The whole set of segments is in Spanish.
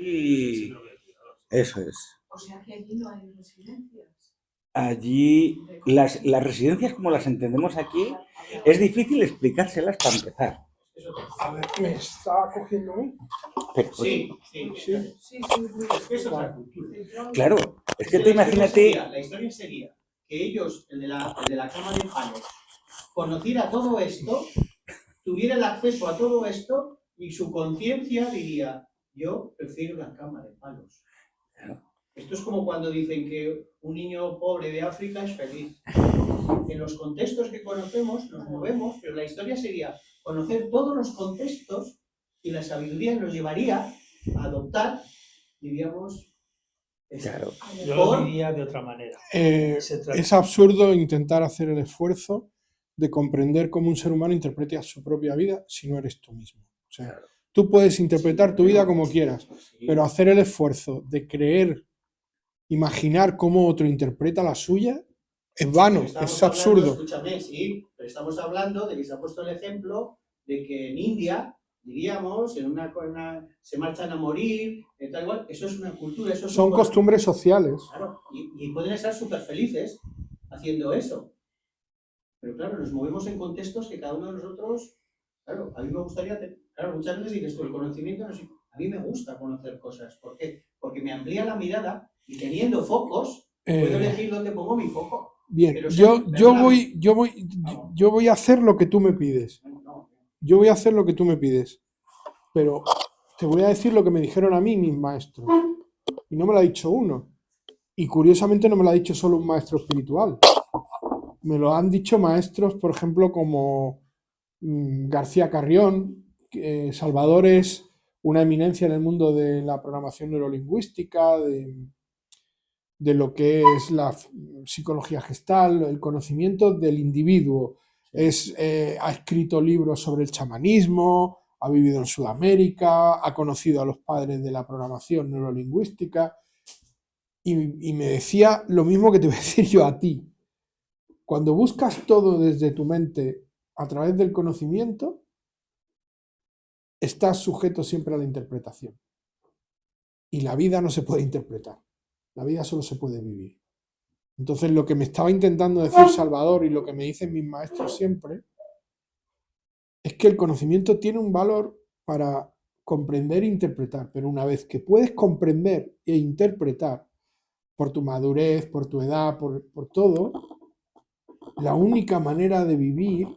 aquí. Eso es. O sea que allí no hay residencias. Allí, las residencias como las entendemos aquí, es difícil explicárselas para empezar. A ver, ¿me está cogiendo a mí? Pero, Sí. Es que eso es la cultura. claro, es que tú imagínate. La historia sería que ellos, el de la cama de palos, conociera todo esto, tuviera el acceso a todo esto y su conciencia diría, yo prefiero la cama de palos. Esto es como cuando dicen que un niño pobre de África es feliz. En los contextos que conocemos nos movemos, pero la historia sería conocer todos los contextos y la sabiduría nos llevaría a adoptar, diríamos, Claro. Yo lo diría de otra manera. Es absurdo intentar hacer el esfuerzo de comprender cómo un ser humano interpreta su propia vida si no eres tú mismo. O sea, tú puedes interpretar tu vida como quieras, pero hacer el esfuerzo de creer, imaginar cómo otro interpreta la suya, es vano, es absurdo. Escúchame, sí, pero estamos hablando de que se ha puesto el ejemplo de que en India, diríamos, se marchan a morir, tal igual, eso es una cultura, eso son costumbres sociales. Claro, y pueden estar súper felices haciendo eso. Pero claro, nos movemos en contextos que cada uno de nosotros, claro, a mí me gustaría, claro, muchas veces dices tú, el conocimiento, a mí me gusta conocer cosas. ¿Por qué? Porque me amplía la mirada y teniendo focos, puedo elegir dónde pongo mi foco. Bien, yo voy a hacer lo que tú me pides. Yo voy a hacer lo que tú me pides. Pero te voy a decir lo que me dijeron a mí mis maestros. Y no me lo ha dicho uno. Y curiosamente no me lo ha dicho solo un maestro espiritual. Me lo han dicho maestros, por ejemplo, como García Carrión. Salvador es una eminencia en el mundo de la programación neurolingüística, de lo que es la psicología gestal, el conocimiento del individuo. Ha escrito libros sobre el chamanismo, ha vivido en Sudamérica, ha conocido a los padres de la programación neurolingüística y me decía lo mismo que te voy a decir yo a ti. Cuando buscas todo desde tu mente a través del conocimiento, estás sujeto siempre a la interpretación. Y la vida no se puede interpretar. La vida solo se puede vivir. Entonces, lo que me estaba intentando decir Salvador y lo que me dicen mis maestros siempre es que el conocimiento tiene un valor para comprender e interpretar, pero una vez que puedes comprender e interpretar por tu madurez, por tu edad, por todo, la única manera de vivir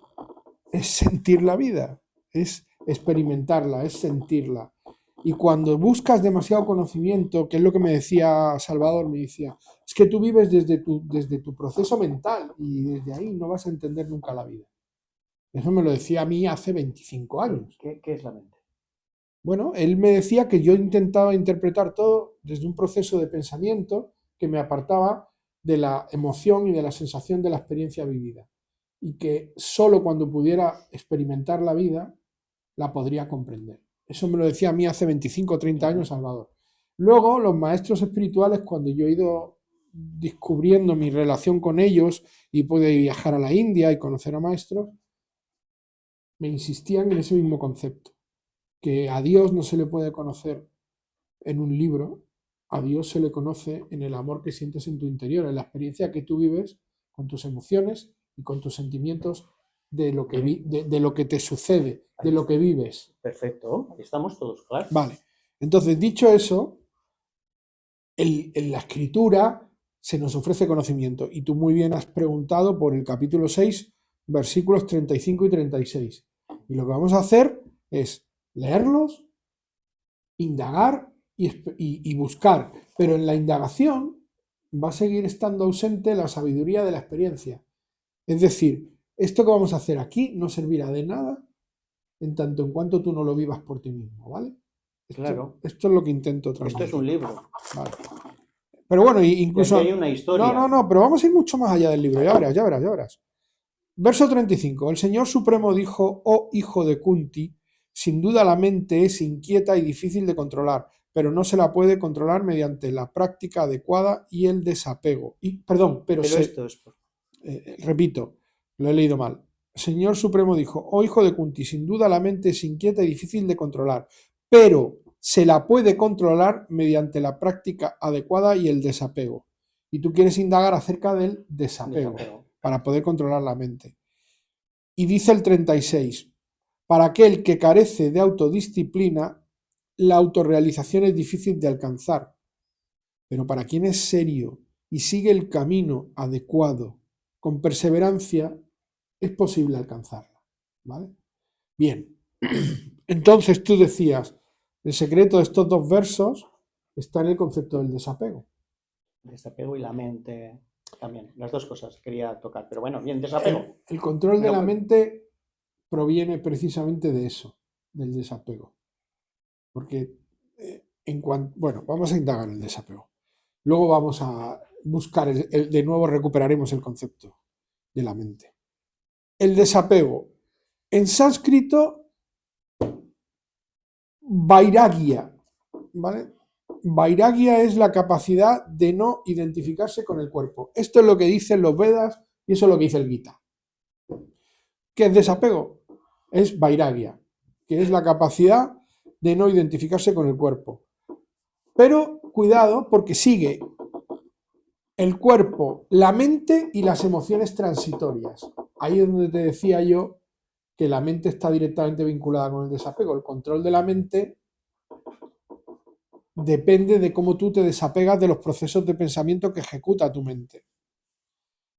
es sentir la vida, es experimentarla, es sentirla. Y cuando buscas demasiado conocimiento, que es lo que me decía Salvador, me decía, es que tú vives desde tu proceso mental y desde ahí no vas a entender nunca la vida. Eso me lo decía a mí hace 25 años. ¿Qué es la mente? Bueno, él me decía que yo intentaba interpretar todo desde un proceso de pensamiento que me apartaba de la emoción y de la sensación de la experiencia vivida. Y que solo cuando pudiera experimentar la vida la podría comprender. Eso me lo decía a mí hace 25 o 30 años Salvador. Luego, los maestros espirituales, cuando yo he ido descubriendo mi relación con ellos y pude viajar a la India y conocer a maestros, me insistían en ese mismo concepto, que a Dios no se le puede conocer en un libro, a Dios se le conoce en el amor que sientes en tu interior, en la experiencia que tú vives con tus emociones y con tus sentimientos de lo que te sucede, de lo que vives. Perfecto, estamos todos claros. Vale, entonces dicho eso, en la escritura se nos ofrece conocimiento y tú muy bien has preguntado por el capítulo 6, versículos 35 y 36. Y lo que vamos a hacer es leerlos, indagar y buscar, pero en la indagación va a seguir estando ausente la sabiduría de la experiencia. Es decir, esto que vamos a hacer aquí no servirá de nada en tanto en cuanto tú no lo vivas por ti mismo, ¿vale? Claro. Esto es lo que intento transmitir. Esto es un libro. Vale. Pero bueno, incluso... Y aquí hay una historia. No, pero vamos a ir mucho más allá del libro, ya verás. Verso 35. El Señor Supremo dijo, oh hijo de Kunti, sin duda la mente es inquieta y difícil de controlar, pero no se la puede controlar mediante la práctica adecuada y el desapego. Esto es... repito, lo he leído mal. El Señor Supremo dijo, oh hijo de Kunti, sin duda la mente es inquieta y difícil de controlar, pero se la puede controlar mediante la práctica adecuada y el desapego. Y tú quieres indagar acerca del desapego para poder controlar la mente. Y dice el 36, para aquel que carece de autodisciplina, la autorrealización es difícil de alcanzar, pero para quien es serio y sigue el camino adecuado con perseverancia, es posible alcanzarla. ¿Vale? Bien, entonces tú decías, el secreto de estos dos versos está en el concepto del desapego. El desapego y la mente también. Las dos cosas quería tocar. Pero bueno, bien, desapego. El control de la mente proviene precisamente de eso, del desapego. Porque bueno, vamos a indagar el desapego. Luego vamos a buscar, de nuevo recuperaremos el concepto de la mente. El desapego. En sánscrito, vairagya, ¿vale? Vairagya es la capacidad de no identificarse con el cuerpo. Esto es lo que dicen los Vedas y eso es lo que dice el Gita. ¿Qué es desapego? Es vairagya, que es la capacidad de no identificarse con el cuerpo. Pero cuidado porque sigue el cuerpo, la mente y las emociones transitorias. Ahí es donde te decía yo que la mente está directamente vinculada con el desapego. El control de la mente depende de cómo tú te desapegas de los procesos de pensamiento que ejecuta tu mente.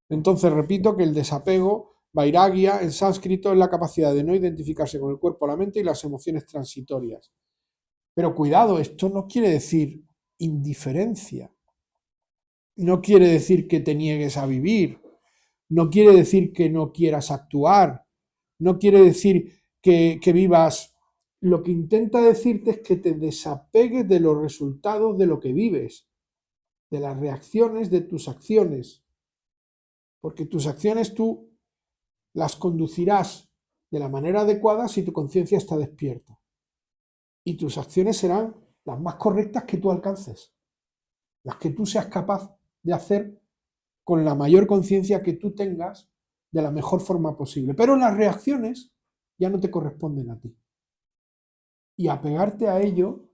Entonces, repito que el desapego, vairagya, en sánscrito, es la capacidad de no identificarse con el cuerpo, la mente y las emociones transitorias. Pero cuidado, esto no quiere decir indiferencia. No quiere decir que te niegues a vivir. No quiere decir que no quieras actuar. No quiere decir que vivas. Lo que intenta decirte es que te desapegues de los resultados de lo que vives, de las reacciones de tus acciones. Porque tus acciones tú las conducirás de la manera adecuada si tu conciencia está despierta. Y tus acciones serán las más correctas que tú alcances, las que tú seas capaz de hacer con la mayor conciencia que tú tengas de la mejor forma posible. Pero las reacciones ya no te corresponden a ti. Y apegarte a ello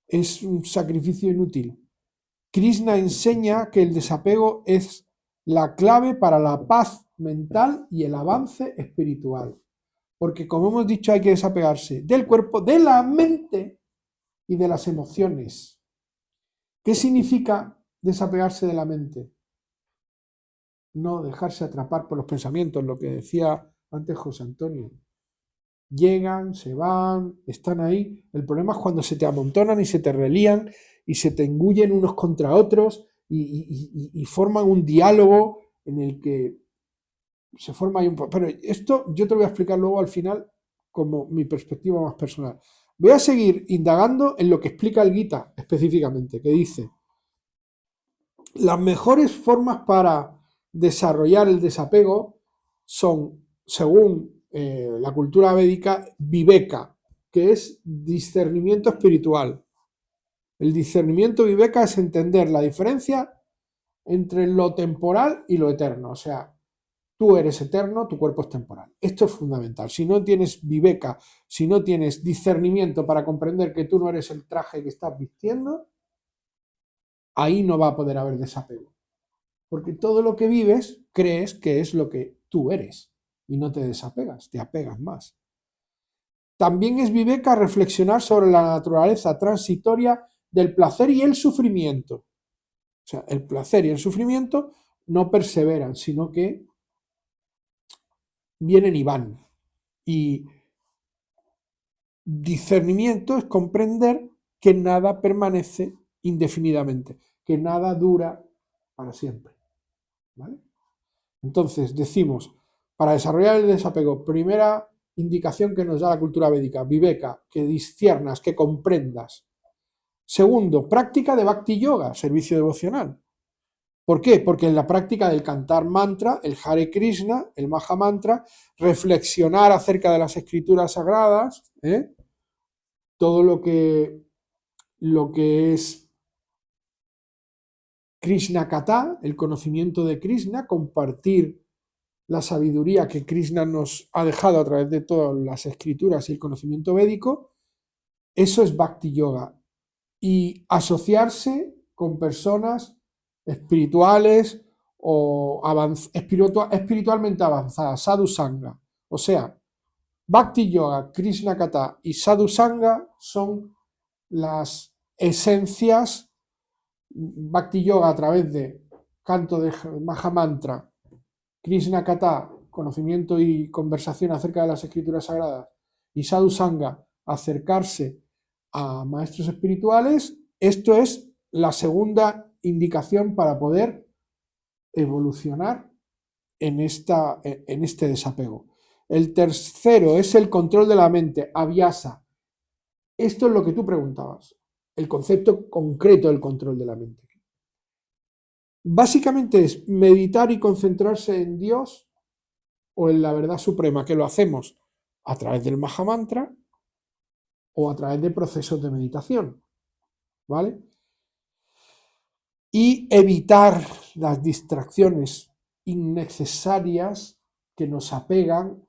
es un sacrificio inútil. Krishna enseña que el desapego es la clave para la paz mental y el avance espiritual. Porque, como hemos dicho, hay que desapegarse del cuerpo, de la mente y de las emociones. ¿Qué significa desapegarse de la mente? No dejarse atrapar por los pensamientos, lo que decía antes José Antonio. Llegan, se van, están ahí. El problema es cuando se te amontonan y se te relían y se te engullen unos contra otros y forman un diálogo en el que se forma ahí un... Pero esto yo te lo voy a explicar luego al final como mi perspectiva más personal. Voy a seguir indagando en lo que explica el Gita específicamente, que dice: las mejores formas para desarrollar el desapego son, según la cultura védica, viveka, que es discernimiento espiritual. El discernimiento viveka es entender la diferencia entre lo temporal y lo eterno. O sea, tú eres eterno, tu cuerpo es temporal. Esto es fundamental. Si no tienes viveka, si no tienes discernimiento para comprender que tú no eres el traje que estás vistiendo, ahí no va a poder haber desapego. Porque todo lo que vives crees que es lo que tú eres y no te desapegas, te apegas más. También es viveka reflexionar sobre la naturaleza transitoria del placer y el sufrimiento. O sea, el placer y el sufrimiento no perseveran, sino que vienen y van. Y discernimiento es comprender que nada permanece indefinidamente, que nada dura para siempre. ¿Vale? Entonces decimos, para desarrollar el desapego, primera indicación que nos da la cultura védica, viveka, que disciernas, que comprendas. Segundo, práctica de Bhakti Yoga, servicio devocional. ¿Por qué? Porque en la práctica del cantar mantra, el Hare Krishna, el Maha Mantra, reflexionar acerca de las escrituras sagradas, todo lo que es Krishna Kata, el conocimiento de Krishna, compartir la sabiduría que Krishna nos ha dejado a través de todas las escrituras y el conocimiento védico, Eso es Bhakti Yoga. Y asociarse con personas espirituales o espiritualmente avanzadas, sadhu sangha. O sea, Bhakti Yoga, Krishna Kata y sadhu sangha son las esencias. Bhakti Yoga a través de canto de Mahamantra, Krishna Kata, conocimiento y conversación acerca de las escrituras sagradas, y sadhu sangha, acercarse a maestros espirituales. Esto es la segunda indicación para poder evolucionar en este desapego. El tercero es el control de la mente, abhyasa. Esto es lo que tú preguntabas, el concepto concreto del control de la mente. Básicamente es meditar y concentrarse en Dios o en la verdad suprema, que lo hacemos a través del Mahamantra o a través de procesos de meditación, ¿vale? Y evitar las distracciones innecesarias que nos apegan,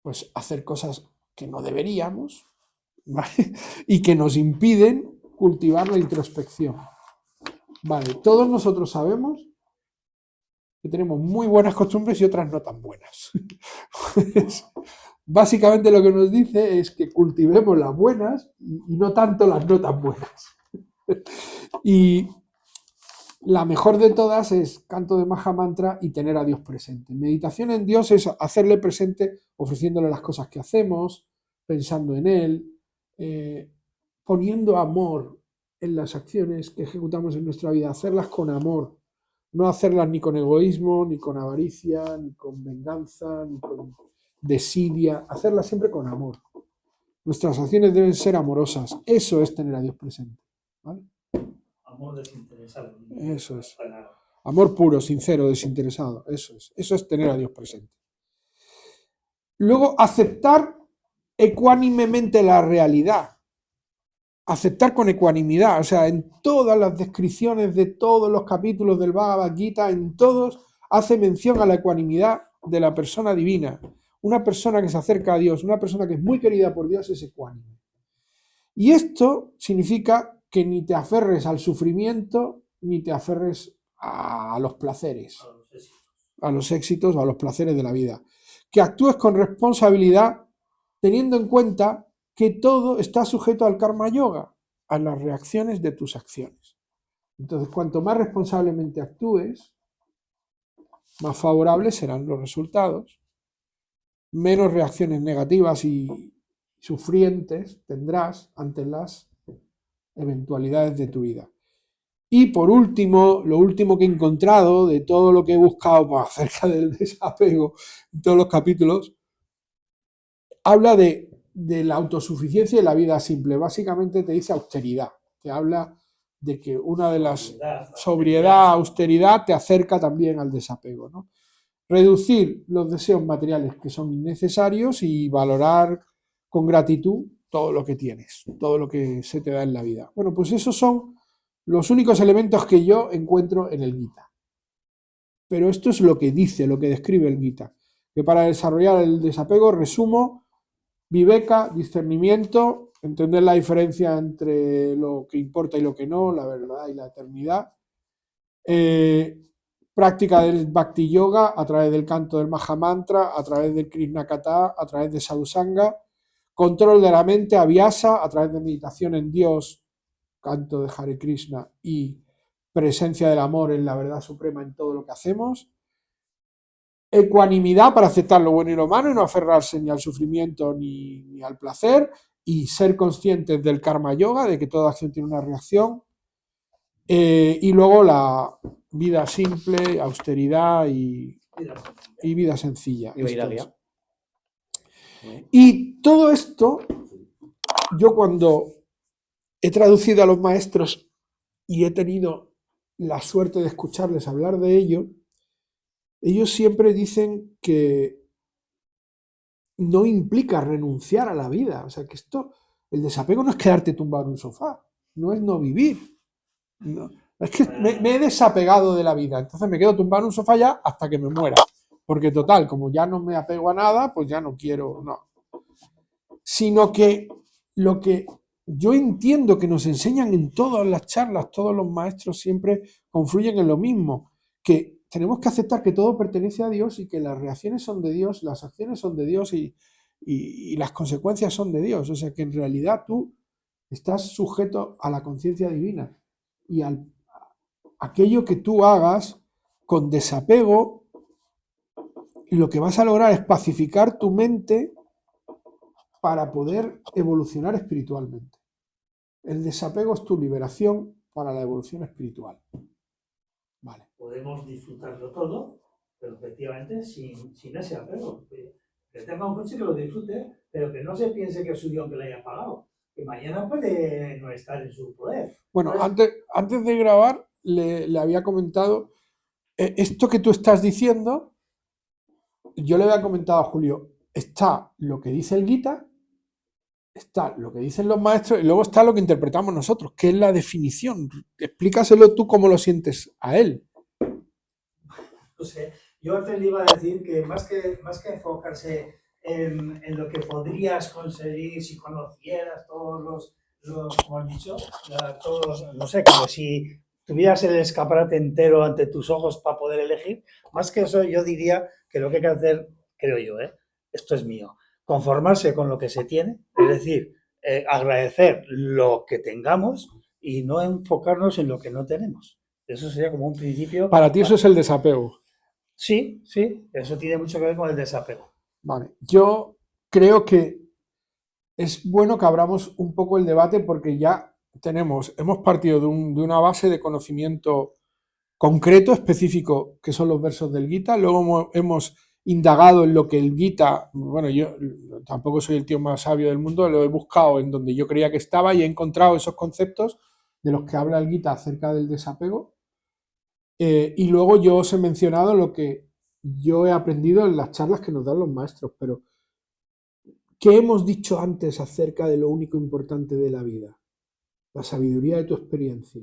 pues, a hacer cosas que no deberíamos, ¿vale? Y que nos impiden cultivar la introspección. Vale, todos nosotros sabemos que tenemos muy buenas costumbres y otras no tan buenas. Pues, básicamente lo que nos dice es que cultivemos las buenas y no tanto las no tan buenas. Y la mejor de todas es canto de Mahamantra y tener a Dios presente. Meditación en Dios es hacerle presente ofreciéndole las cosas que hacemos, pensando en Él, poniendo amor en las acciones que ejecutamos en nuestra vida, hacerlas con amor, no hacerlas ni con egoísmo, ni con avaricia, ni con venganza, ni con desidia, hacerlas siempre con amor. Nuestras acciones deben ser amorosas. Eso es tener a Dios presente, ¿vale? Amor desinteresado. Eso es. Amor puro, sincero, desinteresado. Eso es. Eso es tener a Dios presente. Luego, aceptar ecuánimemente la realidad. Aceptar con ecuanimidad. O sea, en todas las descripciones de todos los capítulos del Bhagavad Gita, en todos, hace mención a la ecuanimidad de la persona divina. Una persona que se acerca a Dios, una persona que es muy querida por Dios, es ecuánime. Y esto significa que ni te aferres al sufrimiento, ni te aferres a los placeres, a los éxitos o a los placeres de la vida. Que actúes con responsabilidad, teniendo en cuenta que todo está sujeto al karma yoga, a las reacciones de tus acciones. Entonces, cuanto más responsablemente actúes, más favorables serán los resultados, menos reacciones negativas y sufrientes tendrás ante las eventualidades de tu vida. Y por último, lo último que he encontrado de todo lo que he buscado acerca del desapego en todos los capítulos, habla de la autosuficiencia y la vida simple. Básicamente te dice austeridad, te habla de que una de las sobriedad, austeridad te acerca también al desapego, ¿no? Reducir los deseos materiales que son innecesarios y valorar con gratitud todo lo que tienes, todo lo que se te da en la vida. Bueno, pues esos son los únicos elementos que yo encuentro en el Gita. Pero esto es lo que dice, lo que describe el Gita. Que para desarrollar el desapego, resumo, viveka, discernimiento, entender la diferencia entre lo que importa y lo que no, la verdad y la eternidad. Práctica del Bhakti Yoga a través del canto del Mahamantra, a través del Krishna Kata, a través de Sadhu Sangha. Control de la mente, abhyasa, a través de meditación en Dios, canto de Hare Krishna y presencia del amor en la verdad suprema en todo lo que hacemos. Ecuanimidad para aceptar lo bueno y lo malo y no aferrarse ni al sufrimiento ni al placer, y ser conscientes del karma yoga, de que toda acción tiene una reacción. Y luego la vida simple, austeridad y vida sencilla. Y Vairagya. Y todo esto, yo cuando he traducido a los maestros y he tenido la suerte de escucharles hablar de ello, ellos siempre dicen que no implica renunciar a la vida. O sea, que el desapego no es quedarte tumbado en un sofá, no es no vivir. No. Es que me he desapegado de la vida, entonces me quedo tumbado en un sofá ya hasta que me muera. Porque total, como ya no me apego a nada, pues ya no quiero, no. Sino que lo que yo entiendo que nos enseñan en todas las charlas, todos los maestros siempre confluyen en lo mismo, que tenemos que aceptar que todo pertenece a Dios y que las reacciones son de Dios, las acciones son de Dios y las consecuencias son de Dios. O sea que en realidad tú estás sujeto a la conciencia divina y a aquello que tú hagas con desapego, lo que vas a lograr es pacificar tu mente para poder evolucionar espiritualmente. El desapego es tu liberación para la evolución espiritual. Vale. Podemos disfrutarlo todo, pero efectivamente sin ese apego. Que tenga un coche que lo disfrute, pero que no se piense que es suyo aunque le haya pagado. Que mañana puede no estar en su poder. Bueno, Entonces, antes de grabar le había comentado, esto que tú estás diciendo, yo le había comentado a Julio, está lo que dice el Gita, está lo que dicen los maestros y luego está lo que interpretamos nosotros, que es la definición. Explícaselo tú cómo lo sientes a él. no sé, yo antes le iba a decir que más que enfocarse en lo que podrías conseguir si conocieras todos como has dicho, todos, no sé, como si tuvieras el escaparate entero ante tus ojos para poder elegir, más que eso yo diría que lo que hay que hacer, creo yo, esto es mío, conformarse con lo que se tiene, es decir, agradecer lo que tengamos y no enfocarnos en lo que no tenemos. Eso sería como un principio. Para ti eso es el desapego. Sí, eso tiene mucho que ver con el desapego. Vale, yo creo que es bueno que abramos un poco el debate porque ya hemos partido de una base de conocimiento concreto, específico, que son los versos del Gita, luego hemos indagado en lo que el Gita, bueno, yo tampoco soy el tío más sabio del mundo, lo he buscado en donde yo creía que estaba y he encontrado esos conceptos de los que habla el Gita acerca del desapego. Y luego yo os he mencionado lo que yo he aprendido en las charlas que nos dan los maestros, pero ¿qué hemos dicho antes acerca de lo único importante de la vida? La sabiduría de tu experiencia.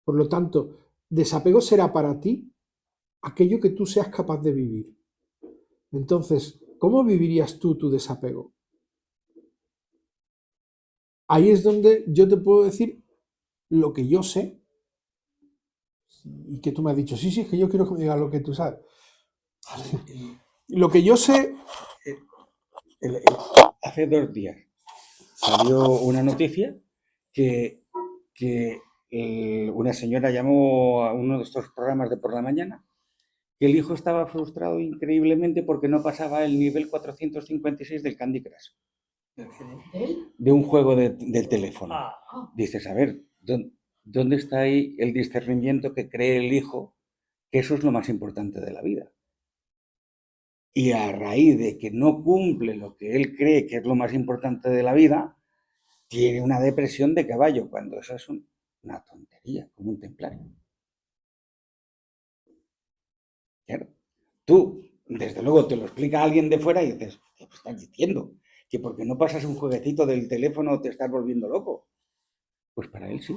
Por lo tanto, desapego será para ti aquello que tú seas capaz de vivir. Entonces, ¿cómo vivirías tú tu desapego? Ahí es donde yo te puedo decir lo que yo sé y que tú me has dicho, sí, es que yo quiero que me digas lo que tú sabes. Lo que yo sé... Hace 2 días salió una noticia que una señora llamó a uno de estos programas de por la mañana que el hijo estaba frustrado increíblemente porque no pasaba el nivel 456 del Candy Crush. De un juego del teléfono. Dices, a ver, ¿dónde está ahí el discernimiento que cree el hijo que eso es lo más importante de la vida? Y a raíz de que no cumple lo que él cree que es lo más importante de la vida, tiene una depresión de caballo, cuando eso es una tontería, como un templario. Claro. Tú, desde luego, te lo explica alguien de fuera y dices, ¿qué estás diciendo? ¿Que porque no pasas un jueguecito del teléfono te estás volviendo loco? Pues para él sí.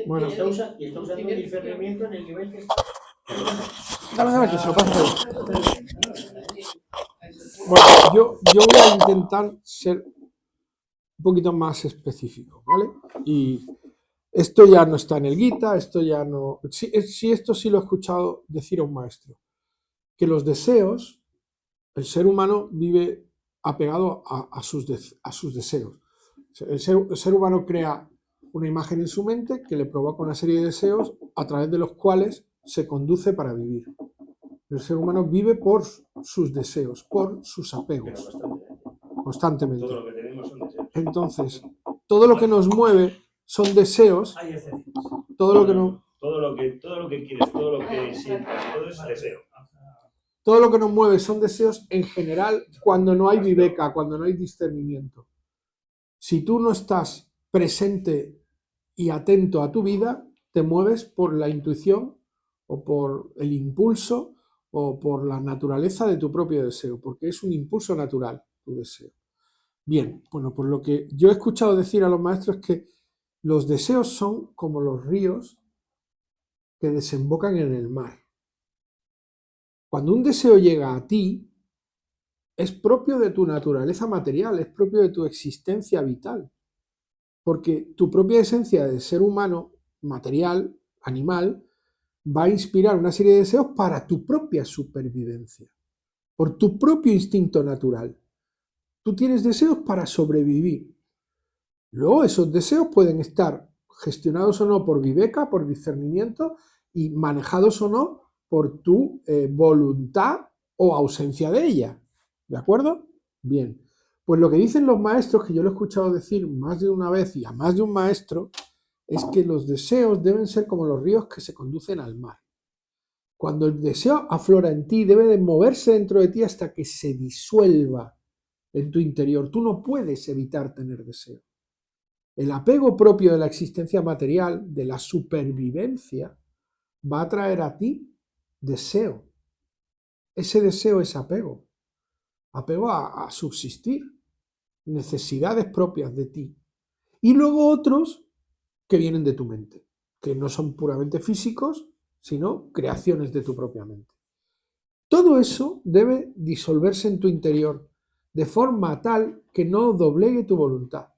Bueno, y está usando el discernimiento en el nivel que está. Dame, que se lo paso. Bueno, yo voy a intentar ser un poquito más específico, ¿vale? Y esto ya no está en el Gita, esto ya no... Sí, esto sí lo he escuchado decir a un maestro, que los deseos, el ser humano vive apegado a sus deseos. El ser humano crea una imagen en su mente que le provoca una serie de deseos a través de los cuales se conduce para vivir. El ser humano vive por sus deseos, por sus apegos, constantemente. Todo lo que tenemos son deseos. Entonces, todo lo que nos mueve son deseos. Hay excepciones. Todo lo que no, Todo lo que quieres, todo lo que sientas, todo es deseo. todo lo que nos mueve son deseos en general cuando no hay viveka, cuando no hay discernimiento. Si tú no estás presente y atento a tu vida, te mueves por la intuición o por el impulso o por la naturaleza de tu propio deseo, porque es un impulso natural tu deseo. Bien, bueno, por lo que yo he escuchado decir a los maestros es que los deseos son como los ríos que desembocan en el mar. Cuando un deseo llega a ti, es propio de tu naturaleza material, es propio de tu existencia vital. Porque tu propia esencia de ser humano, material, animal, va a inspirar una serie de deseos para tu propia supervivencia, por tu propio instinto natural. Tú tienes deseos para sobrevivir. Luego esos deseos pueden estar gestionados o no por viveka, por discernimiento, y manejados o no por tu voluntad o ausencia de ella. ¿De acuerdo? Bien. Pues lo que dicen los maestros, que yo lo he escuchado decir más de una vez y a más de un maestro, es que los deseos deben ser como los ríos que se conducen al mar. Cuando el deseo aflora en ti, debe de moverse dentro de ti hasta que se disuelva en tu interior. Tú no puedes evitar tener deseo. El apego propio de la existencia material, de la supervivencia, va a traer a ti deseo. Ese deseo es apego. Apego a subsistir. Necesidades propias de ti. Y luego otros que vienen de tu mente, que no son puramente físicos, sino creaciones de tu propia mente. Todo eso debe disolverse en tu interior de forma tal que no doblegue tu voluntad.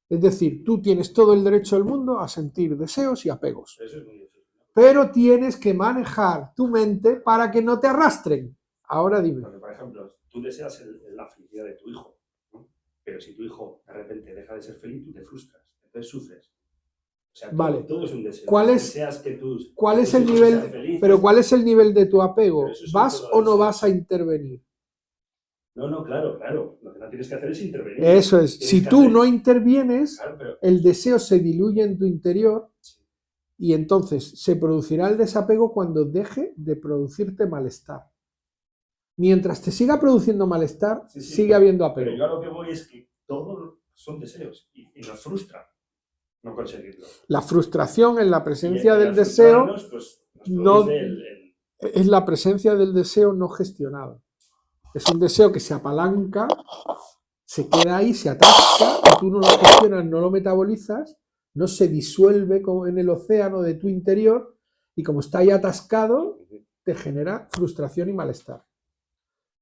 Es decir, tú tienes todo el derecho del mundo a sentir deseos y apegos, Eso es muy difícil. pero tienes que manejar tu mente para que no te arrastren. Ahora dime. Porque, por ejemplo, tú deseas la felicidad de tu hijo, ¿no? Pero si tu hijo de repente deja de ser feliz, tú te frustras, entonces sufres. O sea, Vale. todo es un deseo. ¿Cuál es- Deseas que ¿Cuál que es tus el hijos nivel? sean felices. Pero ¿cuál es el nivel de tu apego? Pero eso son ¿Vas todos o no deseos. vas a intervenir? No, claro. Lo que no tienes que hacer es intervenir. Eso es. Tienes Si que tú hacer- no intervienes, Claro, pero el deseo se diluye en tu interior y entonces se producirá el desapego cuando deje de producirte malestar. Mientras te siga produciendo malestar, Sí, sigue habiendo apego. Pero yo a lo que voy es que todos son deseos y nos frustra no conseguirlo. La frustración en la Y presencia al del deseo frustrarnos, pues, nos no- produce es la presencia del deseo no gestionado. Es un deseo que se apalanca, se queda ahí, se atasca, y tú no lo gestionas, no lo metabolizas, no se disuelve como en el océano de tu interior, y como está ahí atascado, te genera frustración y malestar.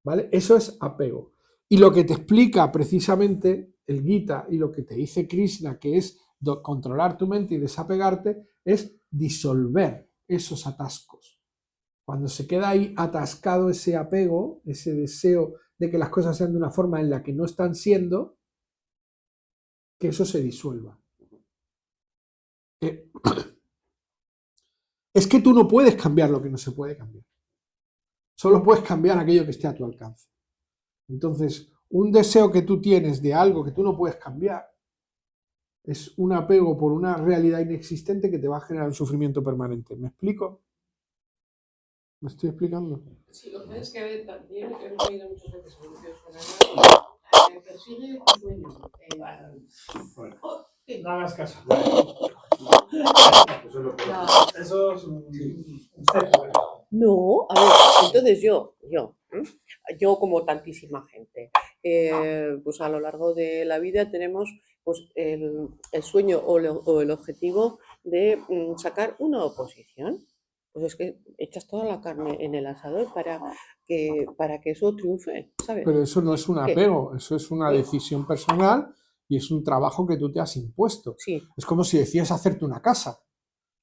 ¿Vale? Eso es apego. Y lo que te explica precisamente el Gita y lo que te dice Krishna, que es controlar tu mente y desapegarte, es disolver esos atascos. Cuando se queda ahí atascado ese apego, ese deseo de que las cosas sean de una forma en la que no están siendo, que eso se disuelva. Es que tú no puedes cambiar lo que no se puede cambiar. Solo puedes cambiar aquello que esté a tu alcance. Entonces, un deseo que tú tienes de algo que tú no puedes cambiar es un apego por una realidad inexistente que te va a generar un sufrimiento permanente. ¿Me explico? ¿Me estoy explicando? Si lo tienes que ver también, que hemos oído muchas veces anuncios con persigue tu sueño. No hagas caso. Eso es lo que... Eso es un step. No, a ver, entonces yo como tantísima gente, pues a lo largo de la vida tenemos pues el sueño o el objetivo de sacar una oposición. Pues es que echas toda la carne en el asador para que eso triunfe, ¿sabes? Pero eso no es un ¿Qué? apego, eso es una decisión personal y es un trabajo que tú te has impuesto. Sí, Es como si decides hacerte una casa.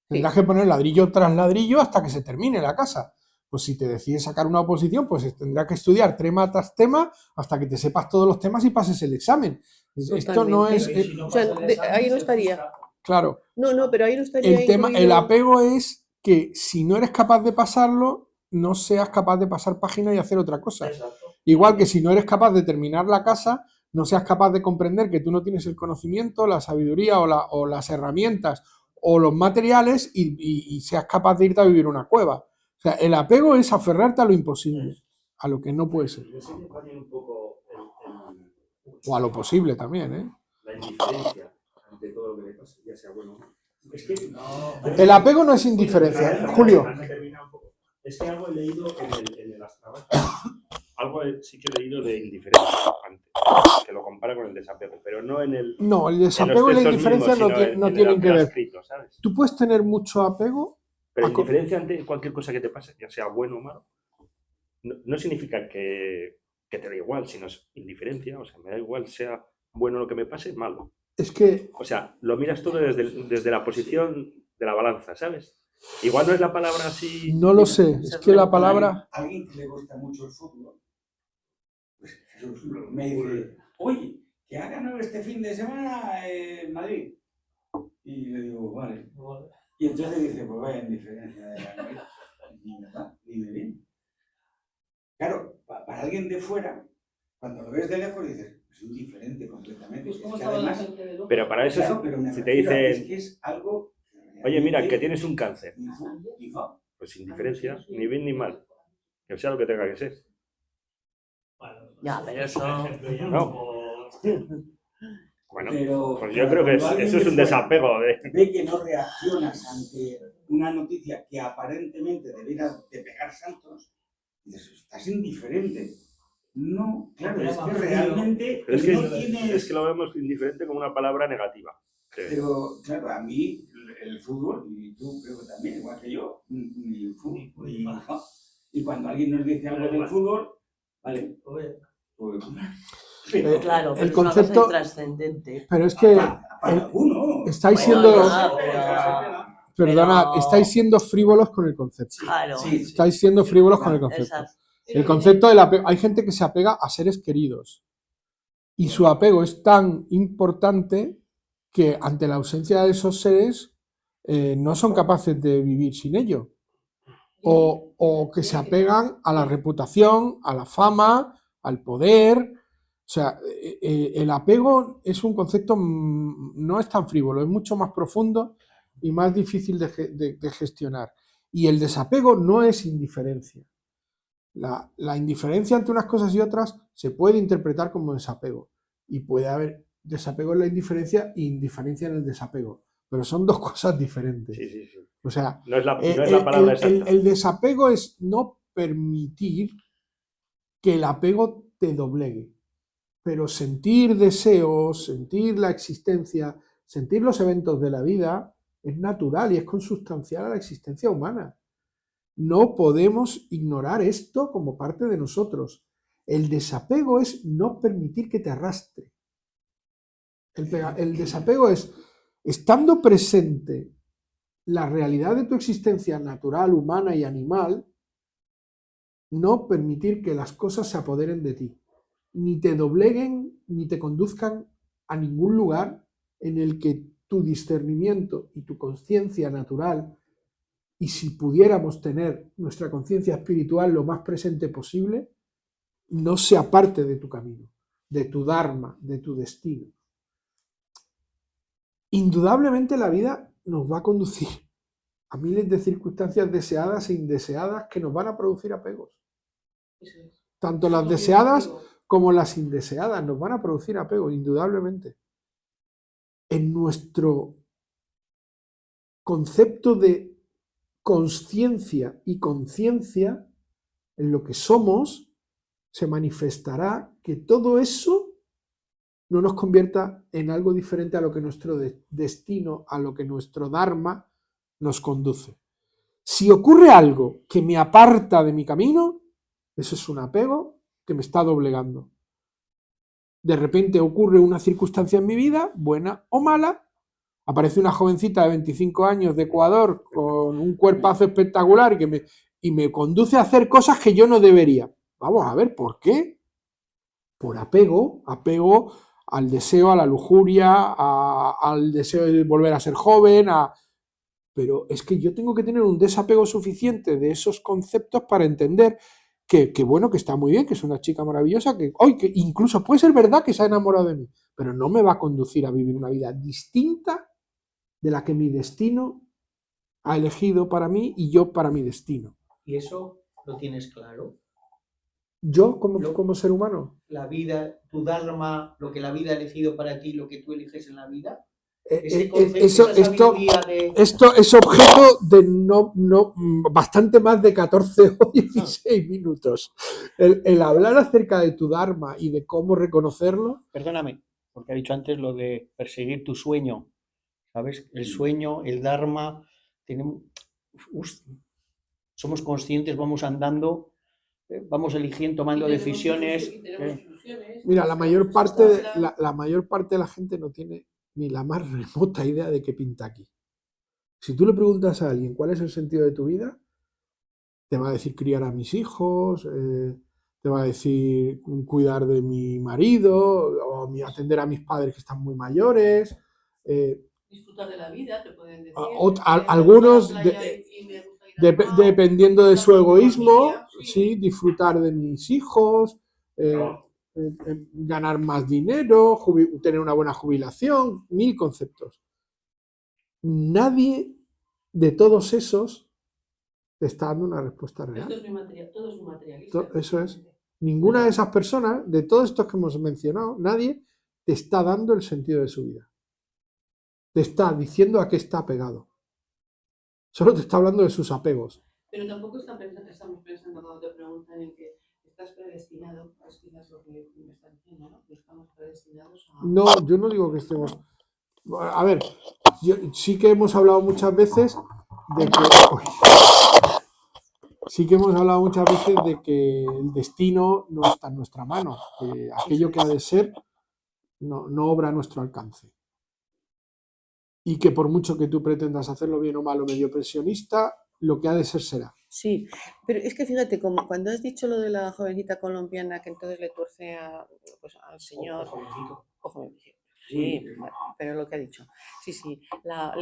Tendrás Sí. que poner ladrillo tras ladrillo hasta que se termine la casa. Pues si te decides sacar una oposición, pues tendrás que estudiar tema tras tema hasta que te sepas todos los temas y pases el examen. Esto no es... Totalmente. O sea, ahí no estaría. claro, No, pero ahí no estaría el incluido. apego es que si no eres capaz de pasarlo, no seas capaz de pasar página y hacer otra cosa. Exacto. Igual que si no eres capaz de terminar la casa, no seas capaz de comprender que tú no tienes el conocimiento, la sabiduría o las herramientas o los materiales y seas capaz de irte a vivir una cueva. O sea, el apego es aferrarte a lo imposible, a lo que no puede ser. Yo sé que también un poco O a lo posible también, ¿eh? la indiferencia ante todo lo que le pasa, ya sea bueno o malo. Es que El apego no es indiferencia. Julio. Es que algo he leído en el Astravacha. Algo sí que he leído de indiferencia antes, que lo compara con el desapego, pero no en el. No, el desapego y la indiferencia no tienen que ver. Escrito, ¿sabes? Tú puedes tener mucho apego. Pero indiferencia ante cualquier cosa que te pase, ya sea bueno o malo, no significa que que te da igual, sino es indiferencia, o sea, me da igual sea bueno lo que me pase, malo. Es que O sea, lo miras todo desde la posición de la balanza, ¿sabes? Igual no es la palabra así... no lo sé, es que la palabra... Alguien que le gusta mucho el fútbol, pues Jesús me dice, oye, que ha ganado este fin de semana en Madrid. Y le digo, vale. Y entonces dice, pues vaya indiferencia de la Madrid. Ni me va, ni me viene. Claro, para alguien de fuera, cuando lo ves de lejos dices, es indiferente completamente. Pues, ¿cómo Es que estaba la además, gente de loco? Pero para eso, claro, pero me si te refiero a que dicen, es que es algo oye, mira, que realmente tienes un cáncer, ni fu ni fa. pues indiferencia, ni bien ni mal, que sea lo que tenga que ser. Bueno, Ya, pero es un eso- ejemplo ya un No. poco- Bueno, Pero, pues yo claro, creo que cuando alguien eso es de un fuera desapego de... ve que no reaccionas ante una noticia que aparentemente debiera de pegar saltos, dices, estás indiferente. No, claro, es que realmente Pero es no que, tienes... es que lo vemos indiferente como una palabra negativa, creo. Pero, claro, a mí el fútbol, y tú creo que también, igual que yo, ni fu ni fa. Y cuando alguien nos dice algo del fútbol, vale, pues... Pero, Claro, pero el es una concepto- cosa intrascendente. Pero es que para uno. estáis Bueno, siendo... ya, Perdona, pero- estáis siendo frívolos con el concepto. Claro, Sí, Estáis siendo frívolos con el concepto. exacto. El concepto del apego, hay gente que se apega a seres queridos y su apego es tan importante que ante la ausencia de esos seres no son capaces de vivir sin ello. O que se apegan a la reputación, a la fama, al poder. O sea, el apego es un concepto, no es tan frívolo, es mucho más profundo y más difícil de gestionar. Y el desapego no es indiferencia. La indiferencia ante unas cosas y otras se puede interpretar como desapego. Y puede haber desapego en la indiferencia e indiferencia en el desapego. Pero son dos cosas diferentes. Sí, sí, sí. O sea, No es la palabra exacta. el desapego es no permitir que el apego te doblegue. Pero sentir deseos, sentir la existencia, sentir los eventos de la vida es natural y es consustancial a la existencia humana. No podemos ignorar esto como parte de nosotros. El desapego es no permitir que te arrastre. El desapego es, estando presente la realidad de tu existencia natural, humana y animal, no permitir que las cosas se apoderen de ti, ni te dobleguen, ni te conduzcan a ningún lugar en el que tu discernimiento y tu conciencia natural, y si pudiéramos tener nuestra conciencia espiritual lo más presente posible, no se aparte de tu camino, de tu dharma, de tu destino. Indudablemente la vida nos va a conducir a miles de circunstancias deseadas e indeseadas que nos van a producir apegos. Tanto las deseadas como las indeseadas nos van a producir apegos, indudablemente. En nuestro concepto de consciencia y conciencia, en lo que somos, se manifestará que todo eso no nos convierta en algo diferente a lo que nuestro destino, a lo que nuestro dharma nos conduce. Si ocurre algo que me aparta de mi camino, eso es un apego que me está doblegando. De repente ocurre una circunstancia en mi vida, buena o mala, aparece una jovencita de 25 años de Ecuador con un cuerpazo espectacular y me conduce a hacer cosas que yo no debería. Vamos a ver, ¿por qué? Por apego al deseo, a la lujuria, al deseo de volver a ser joven, pero es que yo tengo que tener un desapego suficiente de esos conceptos para entender que bueno, que está muy bien, que es una chica maravillosa, que incluso puede ser verdad que se ha enamorado de mí, pero no me va a conducir a vivir una vida distinta de la que mi destino ha elegido para mí y yo para mi destino. ¿Y eso lo tienes claro? Yo como ser humano. La vida, tu dharma, lo que la vida ha elegido para ti, lo que tú eliges en la vida. Ese concepto, Esto es objeto de bastante más de 14 o 16 minutos. El hablar acerca de tu dharma y de cómo reconocerlo. Perdóname, porque ha dicho antes lo de perseguir tu sueño. ¿Sabes? El sueño, el dharma, somos conscientes, vamos andando vamos eligiendo, tomando Y tenemos decisiones. y tenemos ilusiones, Mira, y la mayor esperamos parte de, cosas. la mayor parte de la gente no tiene ni la más remota idea de qué pinta aquí. Si tú le preguntas a alguien cuál es el sentido de tu vida, te va a decir criar a mis hijos, te va a decir cuidar de mi marido, o atender a mis padres que están muy mayores. Disfrutar de la vida, te pueden decir. Algunos, Me gusta la playa y me gusta ir al mar, dependiendo de su disfrutar con mi egoísmo, familia, sí, disfrutar de mis hijos, ganar más dinero, tener una buena jubilación, 1000 conceptos. Nadie de todos esos te está dando una respuesta real. Esto es todo es muy materialista. Eso es. Ninguna de esas personas, de todos estos que hemos mencionado, nadie te está dando el sentido de su vida. Te está diciendo a qué está apegado. Solo te está hablando de sus apegos. Pero tampoco estamos pensando cuando te preguntan en que estás predestinado, es quizás lo que me están diciendo, ¿no? Que estamos predestinados a... No, yo no digo que estemos... A ver, sí que hemos hablado muchas veces de que... Sí que hemos hablado muchas veces de que el destino no está en nuestra mano, que aquello que ha de ser no obra a nuestro alcance. Y que por mucho que tú pretendas hacerlo bien o mal o medio pensionista, lo que ha de ser será. Sí, pero es que fíjate, como cuando has dicho lo de la jovencita colombiana que entonces le tuerce pues, al señor... Sí, bueno, pero lo que ha dicho. Sí, sí,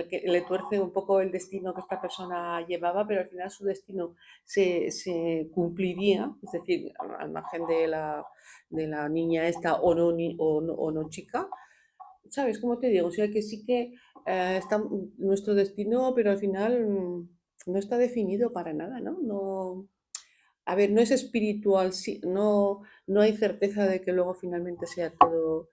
que le tuerce un poco el destino que esta persona llevaba, pero al final su destino se cumpliría, es decir, al margen de la niña esta o no chica, ¿sabes cómo te digo? O sea que sí que está nuestro destino, pero al final no está definido para nada, ¿no? No, a ver, no es espiritual, sí, no hay certeza de que luego finalmente sea todo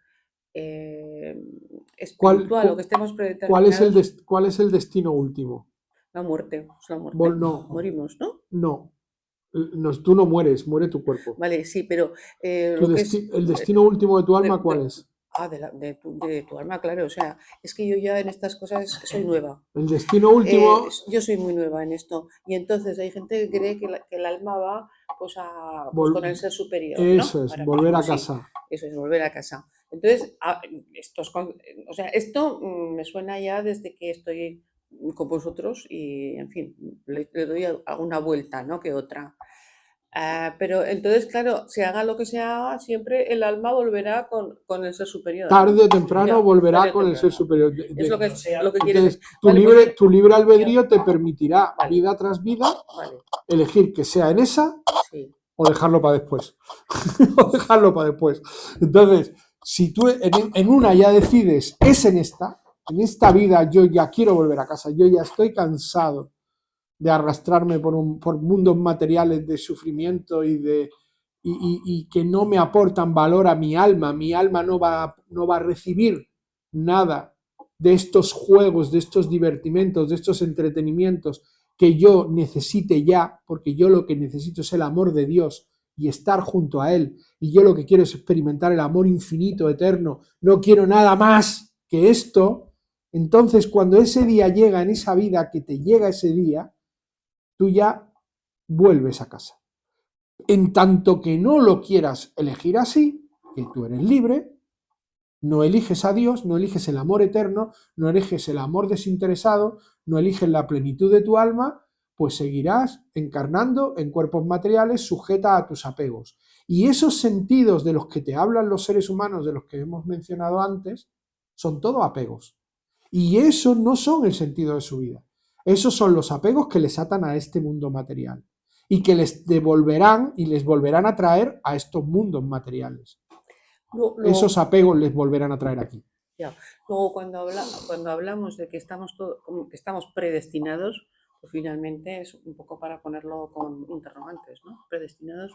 espiritual o que estemos predeterminados. ¿Cuál es el destino último? La muerte, es la muerte. No. Morimos, ¿no? No. Tú no mueres, muere tu cuerpo. Vale, sí, pero lo que es... ¿El destino último de tu alma cuál es? De tu alma, claro. O sea, es que yo ya en estas cosas soy nueva. El destino último... yo soy muy nueva en esto. Y entonces hay gente que cree que el alma va pues, con el ser superior, ¿no? Eso es, volver a casa. Eso es, volver a casa. Entonces, esto me suena ya desde que estoy con vosotros y, en fin, le doy alguna vuelta, ¿no? Que otra. Pero entonces, claro, se haga lo que se haga, siempre el alma volverá con el ser superior. Tarde o temprano volverá con el ser superior. Es lo que quiere decir. Tu libre albedrío te permitirá, vida tras vida, elegir que sea en esa o dejarlo para después. O dejarlo para después. Entonces, si tú en una ya decides, es en esta vida yo ya quiero volver a casa, yo ya estoy cansado de arrastrarme por mundos materiales de sufrimiento y que no me aportan valor a mi alma no va a recibir nada de estos juegos, de estos divertimentos, de estos entretenimientos que yo necesite ya, porque yo lo que necesito es el amor de Dios y estar junto a Él, y yo lo que quiero es experimentar el amor infinito, eterno, no quiero nada más que esto. Entonces, cuando ese día llega en esa vida, que te llega ese día, tú ya vuelves a casa. En tanto que no lo quieras elegir así, que tú eres libre, no eliges a Dios, no eliges el amor eterno, no eliges el amor desinteresado, no eliges la plenitud de tu alma, pues seguirás encarnando en cuerpos materiales sujeta a tus apegos. Y esos sentidos de los que te hablan los seres humanos, de los que hemos mencionado antes, son todo apegos. Y esos no son el sentido de su vida. Esos son los apegos que les atan a este mundo material y que les devolverán y les volverán a traer a estos mundos materiales. Esos apegos les volverán a traer aquí. Ya. Luego, cuando hablamos de que estamos predestinados, pues finalmente es un poco para ponerlo con interrogantes, ¿no? Predestinados,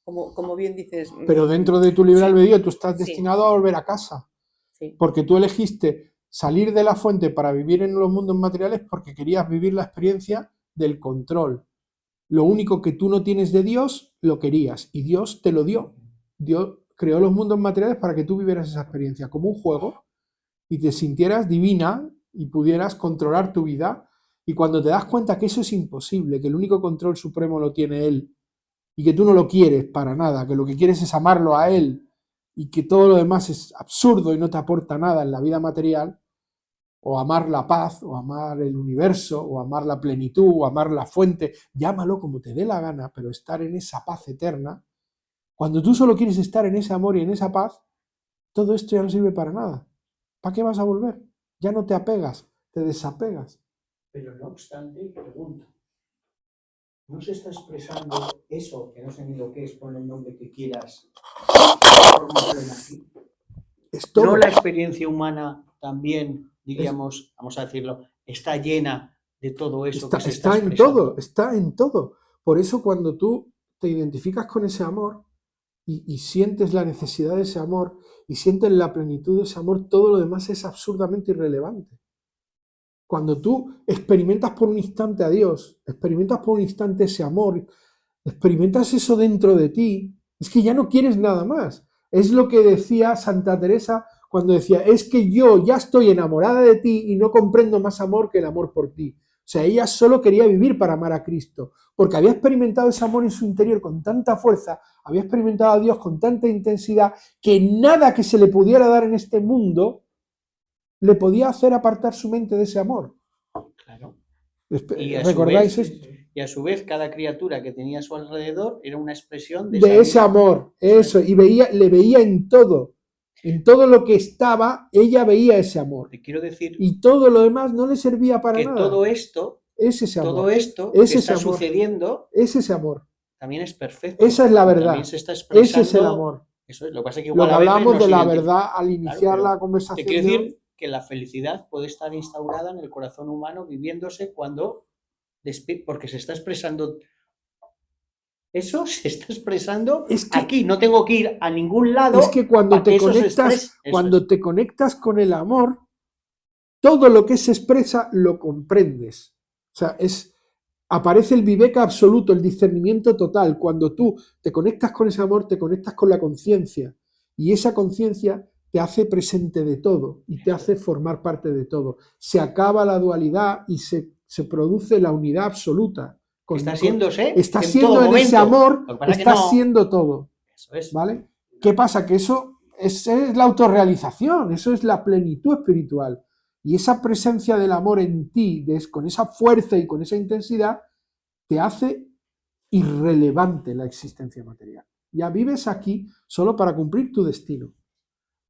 como bien dices. Pero dentro de tu libre albedrío tú estás destinado a volver a casa. Sí. Porque tú elegiste salir de la fuente para vivir en los mundos materiales porque querías vivir la experiencia del control. Lo único que tú no tienes de Dios, lo querías y Dios te lo dio. Dios creó los mundos materiales para que tú vivieras esa experiencia como un juego y te sintieras divina y pudieras controlar tu vida. Y cuando te das cuenta que eso es imposible, que el único control supremo lo tiene Él y que tú no lo quieres para nada, que lo que quieres es amarlo a él y que todo lo demás es absurdo y no te aporta nada en la vida material, o amar la paz, o amar el universo, o amar la plenitud, o amar la fuente, llámalo como te dé la gana, pero estar en esa paz eterna, cuando tú solo quieres estar en ese amor y en esa paz, todo esto ya no sirve para nada. ¿Para qué vas a volver? Ya no te apegas, te desapegas. Pero no obstante, pregunto, ¿no se está expresando eso, que no sé ni lo que es, pon el nombre que quieras, de forma plena aquí? Es todo. No la experiencia humana también, diríamos, vamos a decirlo, está llena de todo eso que se está en expresando. todo, está en todo. Por eso cuando tú te identificas con ese amor y sientes la necesidad de ese amor y sientes la plenitud de ese amor, todo lo demás es absurdamente irrelevante. Cuando tú experimentas por un instante a Dios, experimentas por un instante ese amor, experimentas eso dentro de ti, es que ya no quieres nada más. Es lo que decía Santa Teresa cuando decía, es que yo ya estoy enamorada de ti y no comprendo más amor que el amor por ti. O sea, ella solo quería vivir para amar a Cristo, porque había experimentado ese amor en su interior con tanta fuerza, había experimentado a Dios con tanta intensidad, que nada que se le pudiera dar en este mundo le podía hacer apartar su mente de ese amor. Claro. ¿Recordáis esto? Y a su vez, cada criatura que tenía a su alrededor era una expresión de ese amor, eso, y le veía en todo lo que estaba, ella veía ese amor. Te quiero decir y todo lo demás no le servía para que nada. todo esto que está sucediendo, es ese amor. También es perfecto. Esa es la verdad. También se está expresando, ese es el amor. Eso es, lo que pasa es que igual lo que hablamos de la verdad al iniciar claro, la conversación. Te quiero decir que la felicidad puede estar instaurada en el corazón humano viviéndose cuando, porque se está expresando. Eso se está expresando aquí, no tengo que ir a ningún lado. Es que cuando te conectas con el amor, todo lo que se expresa lo comprendes. O sea, aparece el viveka absoluto, el discernimiento total. Cuando tú te conectas con ese amor, te conectas con la conciencia. Y esa conciencia te hace presente de todo y te hace formar parte de todo. Se acaba la dualidad y se produce la unidad absoluta. Está siendo en ese amor, está siendo todo. Eso es. ¿Vale? ¿Qué pasa? Que eso es la autorrealización, eso es la plenitud espiritual. Y esa presencia del amor en ti, con esa fuerza y con esa intensidad, te hace irrelevante la existencia material. Ya vives aquí solo para cumplir tu destino.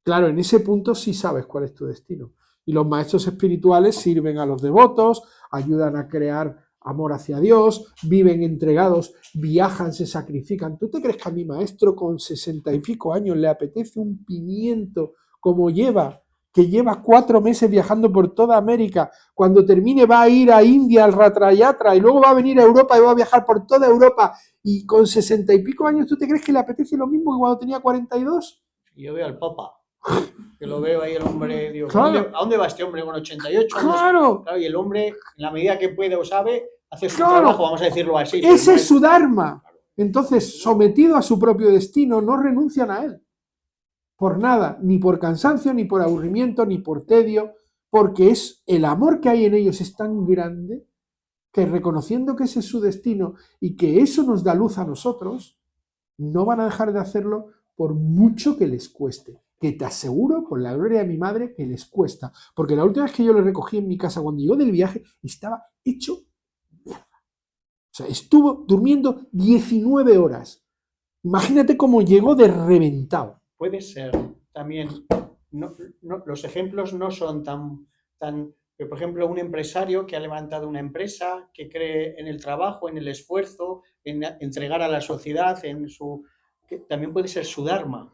Claro, en ese punto sí sabes cuál es tu destino. Y los maestros espirituales sirven a los devotos, ayudan a crear amor hacia Dios, viven entregados, viajan, se sacrifican. ¿Tú te crees que a mi maestro con 60 y pico años le apetece un pimiento como lleva? Que lleva 4 meses viajando por toda América, cuando termine va a ir a India al Ratrayatra y luego va a venir a Europa y va a viajar por toda Europa, y con 60 y pico años ¿tú te crees que le apetece lo mismo que cuando tenía 42? Yo veo al Papa, que lo veo ahí el hombre, digo, claro. ¿a dónde va este hombre con 88 años? Claro. Y el hombre, en la medida que puede o sabe, hace su trabajo, vamos a decirlo así. Ese es su dharma. Entonces, sometido a su propio destino, no renuncian a él. Por nada, ni por cansancio, ni por aburrimiento, ni por tedio, porque es el amor que hay en ellos es tan grande que, reconociendo que ese es su destino y que eso nos da luz a nosotros, no van a dejar de hacerlo por mucho que les cueste. Que te aseguro, por la gloria de mi madre, que les cuesta. Porque la última vez que yo le recogí en mi casa, cuando llegó del viaje, estaba hecho mierda. O sea, estuvo durmiendo 19 horas. Imagínate cómo llegó de reventado. Puede ser también, los ejemplos no son tan, por ejemplo, un empresario que ha levantado una empresa, que cree en el trabajo, en el esfuerzo, en entregar a la sociedad, que también puede ser su dharma.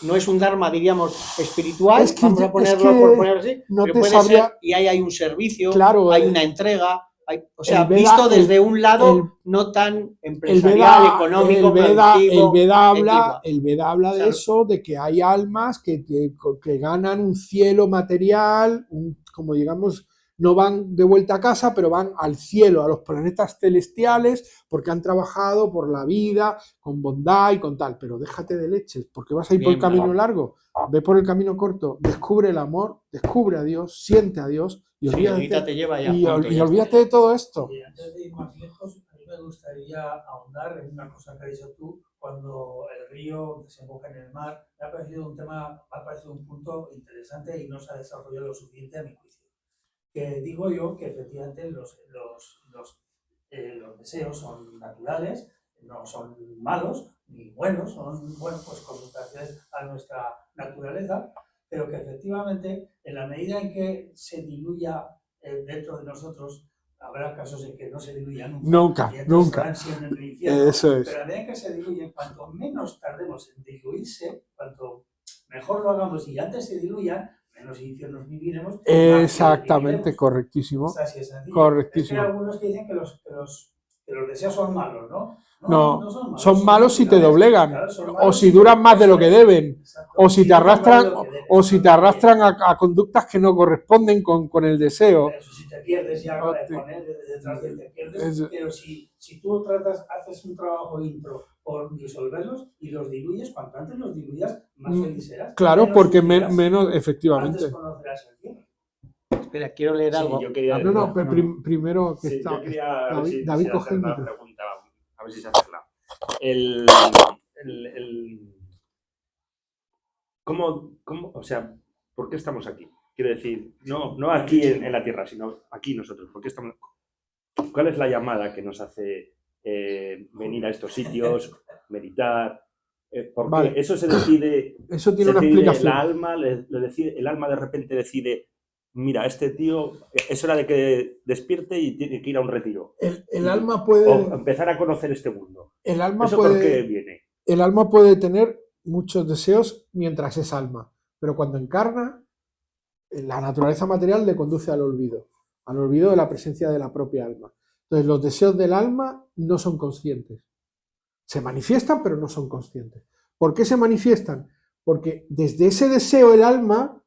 No es un dharma, diríamos, espiritual, vamos a ponerlo por ponerlo así, no pero puede ser, y ahí hay un servicio, claro, hay una entrega. Visto desde un lado no tan empresarial, económico, el Veda habla de eso, de que hay almas que ganan un cielo material, como digamos, no van de vuelta a casa, pero van al cielo, a los planetas celestiales, porque han trabajado por la vida, con bondad y con tal. Pero déjate de leches, porque vas a ir por el camino largo, ve por el camino corto, descubre el amor, descubre a Dios, siente a Dios, y olvídate, te lleva ya y olvídate de todo esto. Y antes de ir más lejos, hay una me gustaría ahondar en una cosa que has dicho tú, cuando el río desemboca en el mar. Me ha parecido un punto interesante y no se ha desarrollado lo suficiente a mi juicio. Que digo yo que efectivamente los deseos son naturales, no son malos ni buenos, son pues consultaciones a nuestra naturaleza, pero que efectivamente en la medida en que se diluya dentro de nosotros, habrá casos en que no se diluya nunca. Y entonces estarán siempre en el infierno. Eso es. Pero a medida que se diluye, cuanto menos tardemos en diluirse, cuanto mejor lo hagamos y antes se diluyan, menos infiernos viviremos. Exactamente, correctísimo. Es así, es sencillo. Correctísimo. Es que hay algunos que dicen que los deseos son malos, ¿no? No, son malos. son malos si te naturales. doblegan, Claro, son o malos si duran más de lo que eso es. deben, Exacto. o si te duran más de arrastran, lo que deben. o si te arrastran a conductas que no corresponden con el deseo. Eso, si te pierdes ya O con él detrás de él te pierdes, Eso. pero si tú haces un trabajo intro por disolverlos y los diluyes, cuanto antes los diluyas, más feliz serás. Claro, menos porque sufrirás, menos, efectivamente. antes conocerás el cielo. Espera, quiero leer Sí, algo. yo quería No, decir- pero primero que Sí, está. yo quería a ver si David hacer coge el una micro. pregunta, a ver si se hacerla. ¿Cómo, o sea, por qué estamos aquí? Quiero decir, no aquí en la Tierra, sino aquí nosotros. ¿Por qué estamos? ¿Cuál es la llamada que nos hace venir a estos sitios, meditar? Porque Vale. eso se decide. Eso tiene una decide explicación. La alma, el alma de repente decide. Mira, este tío es hora de que despierte y tiene que ir a un retiro. El alma puede. O empezar a conocer este mundo. El alma ¿Eso por qué puede. viene? El alma puede tener muchos deseos mientras es alma, pero cuando encarna, la naturaleza material le conduce al olvido de la presencia de la propia alma. Entonces, los deseos del alma no son conscientes. Se manifiestan, pero no son conscientes. ¿Por qué se manifiestan? Porque desde ese deseo el alma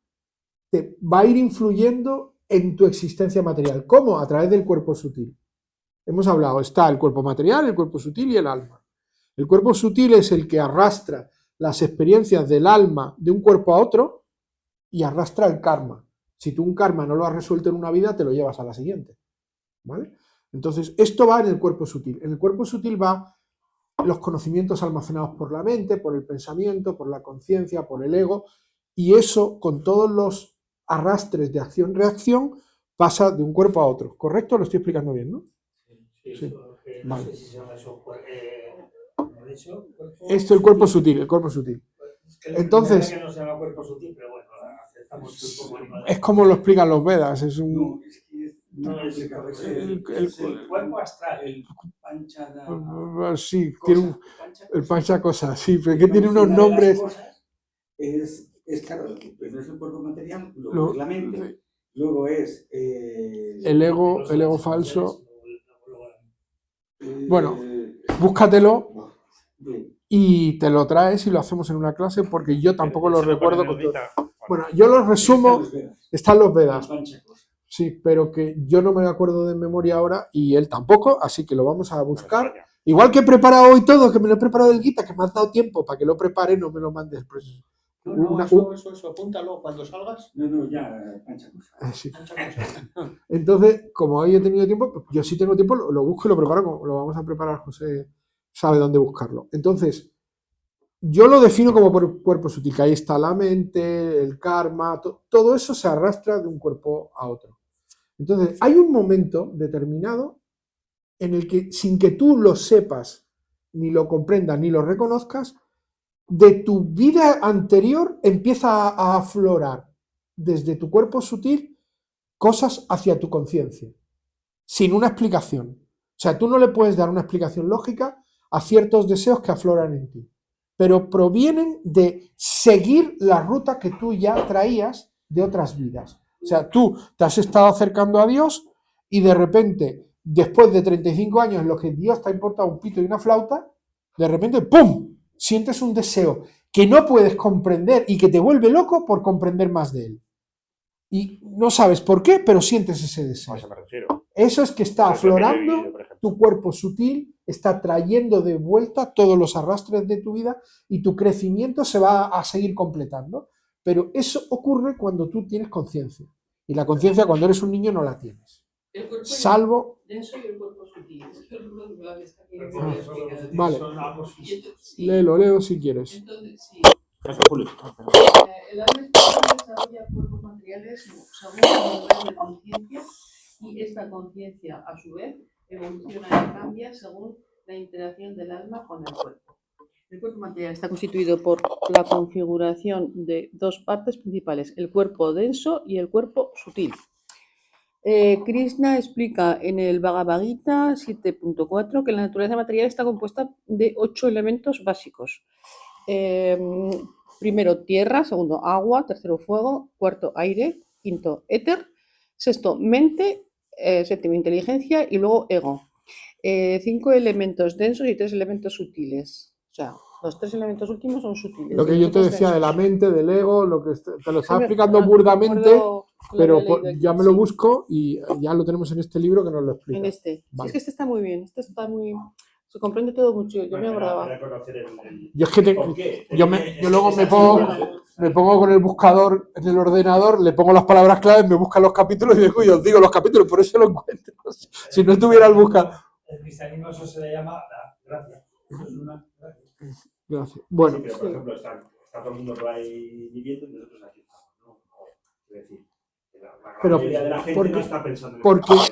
te va a ir influyendo en tu existencia material. ¿Cómo? A través del cuerpo sutil. Hemos hablado, está el cuerpo material, el cuerpo sutil y el alma. El cuerpo sutil es el que arrastra las experiencias del alma de un cuerpo a otro y arrastra el karma. Si tú un karma no lo has resuelto en una vida, te lo llevas a la siguiente. ¿Vale? Entonces, esto va en el cuerpo sutil. En el cuerpo sutil va los conocimientos almacenados por la mente, por el pensamiento, por la conciencia, por el ego, y eso, con todos los arrastres de acción-reacción, pasa de un cuerpo a otro. ¿Correcto? Lo estoy explicando bien, ¿no? Sí. No Vale. sé si se llama eso. Esto es el cuerpo sutil, el cuerpo sutil. Es que Entonces- que no se llama cuerpo sutil, pero bueno, aceptamos como animal. Es como lo explican los Vedas, es un... No, es que No es complicado, es el cuerpo astral. el pancha Sí, tiene un... cosa. El pancha cosa, sí, pero que tiene unos nombres... Es claro, el que no es el cuerpo material, luego Lo- es la mente, luego es El ego falso. eh, Bueno, búscatelo bien. y te lo traes y lo hacemos en una clase porque yo tampoco lo ¿Se lo recuerdo ponen con en todo. notita? Bueno, yo lo resumo, están los La Vedas, pancha cosa. sí, pero que yo no me acuerdo de memoria ahora y él tampoco, así que lo vamos a buscar. España. Igual que he preparado hoy todo, que me lo he preparado del Gita, que me has dado tiempo para que lo prepare, no me lo mandes. Pues, No, eso, apúntalo cuando salgas. No, ya, pancha cosa. sí. Muchas cosas. Entonces, como hoy he tenido tiempo, pues yo sí tengo tiempo, lo busco y lo preparo, como lo vamos a preparar, José sabe dónde buscarlo. Entonces, yo lo defino como por cuerpo sutil, que ahí está la mente, el karma, todo eso se arrastra de un cuerpo a otro. Entonces, hay un momento determinado en el que, sin que tú lo sepas, ni lo comprendas, ni lo reconozcas, de tu vida anterior empieza a aflorar desde tu cuerpo sutil cosas hacia tu conciencia, sin una explicación. O sea, tú no le puedes dar una explicación lógica a ciertos deseos que afloran en ti, pero provienen de seguir la ruta que tú ya traías de otras vidas. O sea, tú te has estado acercando a Dios y de repente, después de 35 años en los que Dios te ha importado un pito y una flauta, de repente, ¡pum!, sientes un deseo que no puedes comprender y que te vuelve loco por comprender más de él. Y no sabes por qué, pero sientes ese deseo. A eso me refiero. Eso es que está Eso es lo que yo he aflorando vivido, por ejemplo. tu cuerpo sutil, está trayendo de vuelta todos los arrastres de tu vida y tu crecimiento se va a seguir completando. Pero eso ocurre cuando tú tienes conciencia. Y la conciencia cuando eres un niño no la tienes. El cuerpo Salvo... denso y el cuerpo sutil. sutiles. Pero lo que está aquí Pero no por lo eso explica. los sutiles Vale. son ambos Y físicos. sí, Léelo si quieres. entonces, sí. Gracias, Julio. El alma espiritual desarrolla cuerpos materiales según el nivel de conciencia y esta conciencia, a su vez, evoluciona y cambia según la interacción del alma con el cuerpo. El cuerpo material está constituido por la configuración de dos partes principales, el cuerpo denso y el cuerpo sutil. Krishna explica en el Bhagavad Gita 7.4 que la naturaleza material está compuesta de 8 elementos básicos. Primero tierra, segundo agua, tercero fuego, cuarto aire, quinto éter, sexto mente, séptimo inteligencia y luego ego. 5 elementos densos y 3 elementos sutiles. O sea, los 3 elementos últimos son sutiles. Lo que y yo los te otros decía de la densos. mente, del ego, lo que te lo estaba No me- explicando no burdamente, recuerdo que lo pero había leído aquí, ya me lo sí. busco y ya lo tenemos en este libro que nos lo explica. En este. Sí, Vale. es que este está muy bien. Este está muy. Se comprende todo mucho. Yo me acordaba. Para conocer el Yo es que ¿por qué? yo luego me pongo con el buscador en el ordenador, le pongo las palabras claves, me buscan los capítulos y digo, os digo los capítulos, por eso lo encuentro. Si no tuviera el buscador. El cristianismo eso se le llama la gracia. Eso es una gracia. Gracias. Bueno, Sí, pero por ejemplo, está todo el mundo por ahí viviendo y nosotros aquí estamos, ¿no? Es decir, la Pero, mayoría de la gente porque- no está pensando en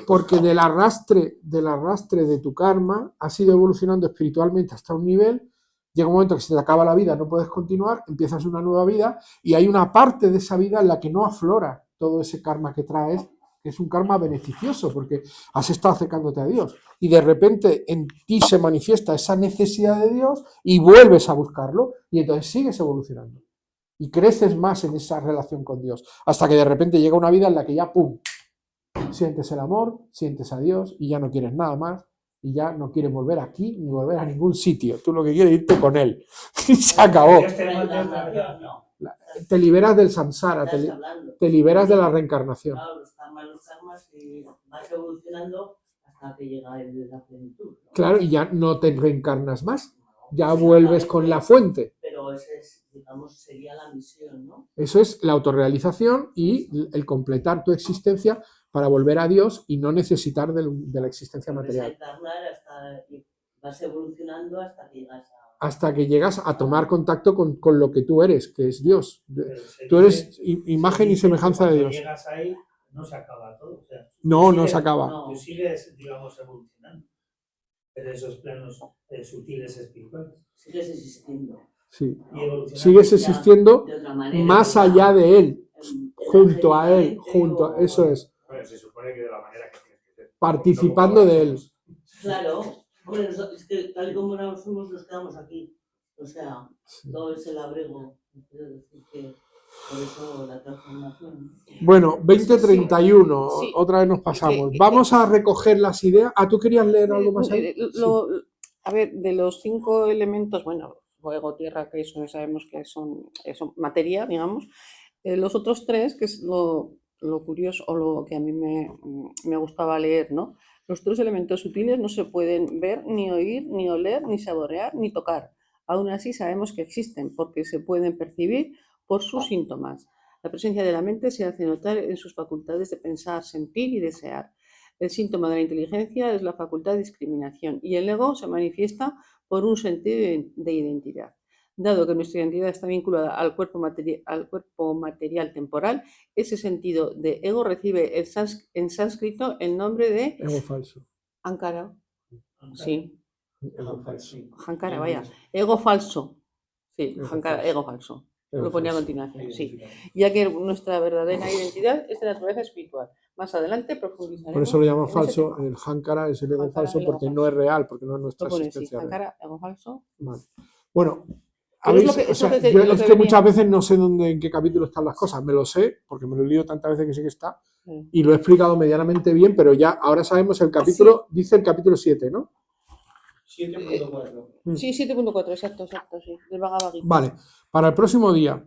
porque del arrastre de tu karma has ido evolucionando espiritualmente hasta un nivel, llega un momento que se te acaba la vida, no puedes continuar, empiezas una nueva vida y hay una parte de esa vida en la que no aflora todo ese karma que traes, que es un karma beneficioso porque has estado acercándote a Dios y de repente en ti se manifiesta esa necesidad de Dios y vuelves a buscarlo y entonces sigues evolucionando y creces más en esa relación con Dios hasta que de repente llega una vida en la que ya ¡pum! Sientes el amor, sientes a Dios y ya no quieres nada más y ya no quieres volver aquí ni volver a ningún sitio. Tú lo que quieres es irte con él y se acabó. Dios te manda otra vez. No, Te liberas del samsara, estás hablando. te liberas de la reencarnación. Claro, los karmas y vas evolucionando hasta que llega la plenitud, ¿no? Claro, y ya no te reencarnas más, ya vuelves con la fuente. Pero ese es, digamos, sería la misión, ¿no? Eso es la autorrealización y el completar tu existencia para volver a Dios y no necesitar de la existencia material. Vas a encarnar vas evolucionando hasta que llegas a... Hasta que llegas a tomar contacto con lo que tú eres, que es Dios. Pero se Tú dice- eres imagen se y dice semejanza que de cuando Dios. llegas ahí, no se acaba todo. O sea, No, tú no sigues- se acaba. No. Tú sigues, digamos, evolucionando. Pero esos planos sutiles espirituales. Sigues existiendo. Sí. Y evolucionando. Sigues existiendo De otra manera. más ¿verdad? allá de Él, En- junto a Él, energéticamente eso es, Bueno, se supone que de la manera que tienes que ser. participando de Él. Claro. Hombre, es que tal y como nos somos, nos quedamos aquí. O sea, todo es el abrigo. Quiero decir que por eso la transformación. Bueno, 2031, Sí. otra vez nos pasamos. Que- Vamos a recoger las ideas. Ah, ¿tú querías leer algo más ahí? Sí. A ver, de los 5 elementos, bueno, fuego, tierra, que eso sabemos que son materia, digamos. Los otros 3, que es lo curioso o lo que a mí me gustaba leer, ¿no? Los 3 elementos sutiles no se pueden ver, ni oír, ni oler, ni saborear, ni tocar. Aún así sabemos que existen porque se pueden percibir por sus síntomas. La presencia de la mente se hace notar en sus facultades de pensar, sentir y desear. El síntoma de la inteligencia es la facultad de discriminación y el ego se manifiesta por un sentido de identidad. Dado que nuestra identidad está vinculada al cuerpo material temporal, ese sentido de ego recibe en sánscrito el nombre de Ego falso. Ankara. Sí, Ego falso. Ankara, vaya. Ego falso. Sí, Ego Ankara, falso. ego falso. Ego Lo ponía a falso. continuación, sí. Ya que nuestra verdadera identidad es de naturaleza espiritual. Más adelante profundizaremos. Por eso lo llaman en ese falso. tema. El Hankara es el ego Hankara, falso el ego porque no falso. es real, porque no es nuestra Lo pone, sí, existencia real. Ankara, ego falso. Vale. Bueno, Pero es habéis- lo que- o es sea, lo que- yo lo es que que venía. muchas veces no sé en qué capítulo están las cosas. Me lo sé, porque me lo he leído tantas veces que sé que está, Sí. y lo he explicado medianamente bien, pero ya ahora sabemos el capítulo, dice el capítulo 7, ¿no? 7.4. Sí, 7.4, exacto, sí, del Bhagavad Gita. Vale, para el próximo día,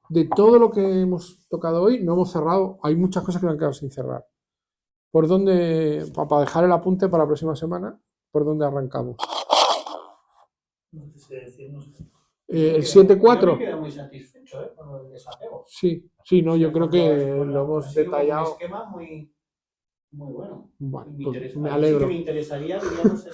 de todo lo que hemos tocado hoy, no hemos cerrado, hay muchas cosas que me han quedado sin cerrar. ¿Por dónde, para dejar el apunte para la próxima semana, por dónde arrancamos? No te sé decir, no sé. El Yo 7.4, me quedo muy satisfecho con el desapego. sí, no, yo creo que Con lo hemos ha sido como un detallado. esquema muy, Muy bueno. Bueno, Me pues interesa. me Sí alegro. que me interesaría, diríamos,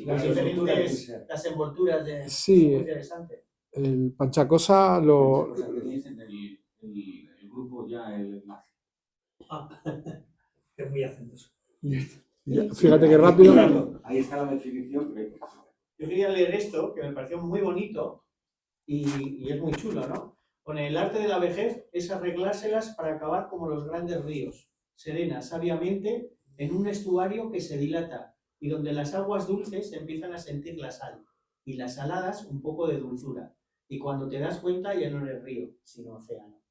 las diferentes, las envolturas de... Sí, Muy interesante. el Panchacosa lo... Tenéis en el grupo ya el enlace. Es muy hacendoso. Fíjate qué rápido. Ahí está la definición. Yo quería leer esto, que me pareció muy bonito y es muy chulo, ¿no? Pone, el arte de la vejez es arreglárselas para acabar como los grandes ríos, serena, sabiamente, en un estuario que se dilata y donde las aguas dulces empiezan a sentir la sal y las saladas un poco de dulzura. Y cuando te das cuenta ya no eres río, sino océano.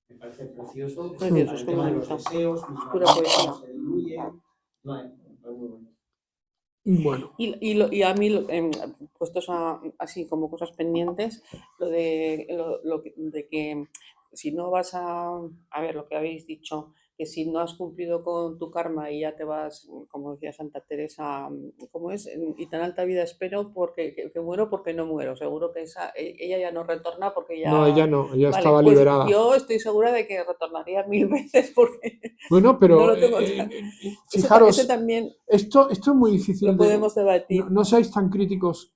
Me parece precioso. Precioso, es El que tema de me los gusta. deseos, Pura poesía. se diluyen. No, me parece muy bonito. Bueno, Y a mí, puestos así como cosas pendientes, de que si no vas a ver lo que habéis dicho, que si no has cumplido con tu karma y ya te vas, como decía Santa Teresa, ¿cómo es? Y tan alta vida espero porque que muero porque no muero. Seguro que ella ya no retorna porque ya... no, ella no, ella Vale, estaba pues liberada. yo estoy segura de que retornaría 1000 veces porque Bueno, no pero lo tengo tan... fijaros, Ese también esto es muy difícil lo de... podemos debatir. No seáis tan críticos.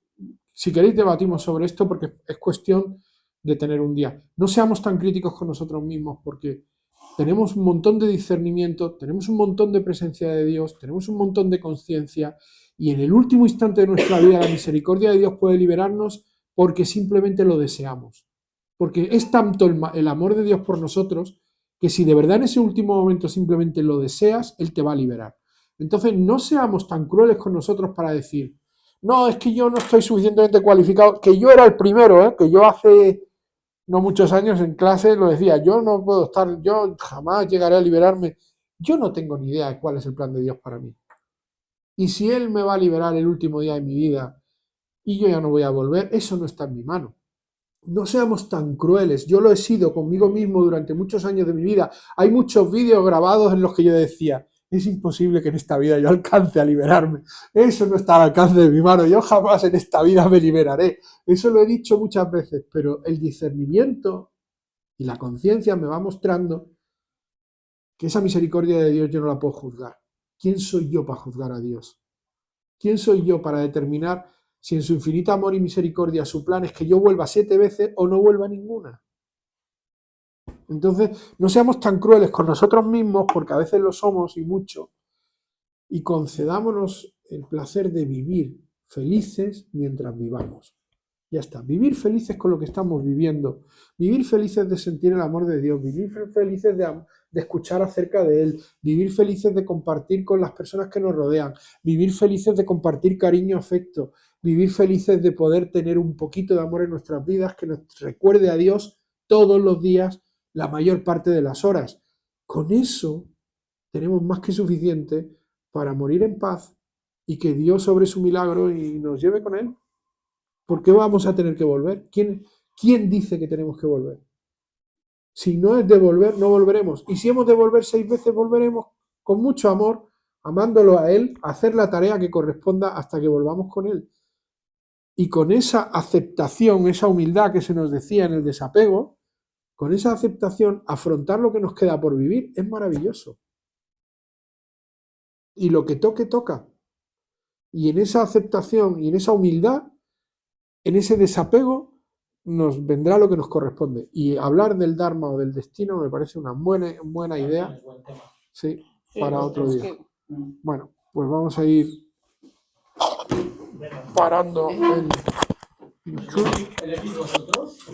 Si queréis debatimos sobre esto porque es cuestión de tener un día. No seamos tan críticos con nosotros mismos porque tenemos un montón de discernimiento, tenemos un montón de presencia de Dios, tenemos un montón de conciencia y en el último instante de nuestra vida la misericordia de Dios puede liberarnos porque simplemente lo deseamos. Porque es tanto el amor de Dios por nosotros que si de verdad en ese último momento simplemente lo deseas, Él te va a liberar. Entonces no seamos tan crueles con nosotros para decir, no, es que yo no estoy suficientemente cualificado, que yo era el primero, que yo hace no muchos años en clase lo decía, yo no puedo estar, yo jamás llegaré a liberarme. Yo no tengo ni idea de cuál es el plan de Dios para mí. Y si Él me va a liberar el último día de mi vida y yo ya no voy a volver, eso no está en mi mano. No seamos tan crueles. Yo lo he sido conmigo mismo durante muchos años de mi vida. Hay muchos vídeos grabados en los que yo decía, es imposible que en esta vida yo alcance a liberarme. Eso no está al alcance de mi mano. Yo jamás en esta vida me liberaré. Eso lo he dicho muchas veces, pero el discernimiento y la conciencia me va mostrando que esa misericordia de Dios yo no la puedo juzgar. ¿Quién soy yo para juzgar a Dios? ¿Quién soy yo para determinar si en su infinito amor y misericordia su plan es que yo vuelva 7 veces o no vuelva ninguna? Entonces, no seamos tan crueles con nosotros mismos, porque a veces lo somos y mucho, y concedámonos el placer de vivir felices mientras vivamos. Ya está, vivir felices con lo que estamos viviendo, vivir felices de sentir el amor de Dios, vivir felices de escuchar acerca de Él, vivir felices de compartir con las personas que nos rodean, vivir felices de compartir cariño, afecto, vivir felices de poder tener un poquito de amor en nuestras vidas que nos recuerde a Dios todos los días, la mayor parte de las horas. Con eso tenemos más que suficiente para morir en paz y que Dios sobre su milagro y nos lleve con Él. ¿Por qué vamos a tener que volver? ¿Quién dice que tenemos que volver? Si no es de volver, no volveremos. Y si hemos de volver 6 veces, volveremos con mucho amor, amándolo a Él, a hacer la tarea que corresponda hasta que volvamos con Él. Y con esa aceptación, esa humildad que se nos decía en el desapego, con esa aceptación, afrontar lo que nos queda por vivir es maravilloso. Y lo que toque, toca. Y en esa aceptación y en esa humildad, en ese desapego, nos vendrá lo que nos corresponde. Y hablar del Dharma o del destino me parece una buena idea. Sí, para otro día. Bueno, pues vamos a ir parando el... ¿Elegís vosotros?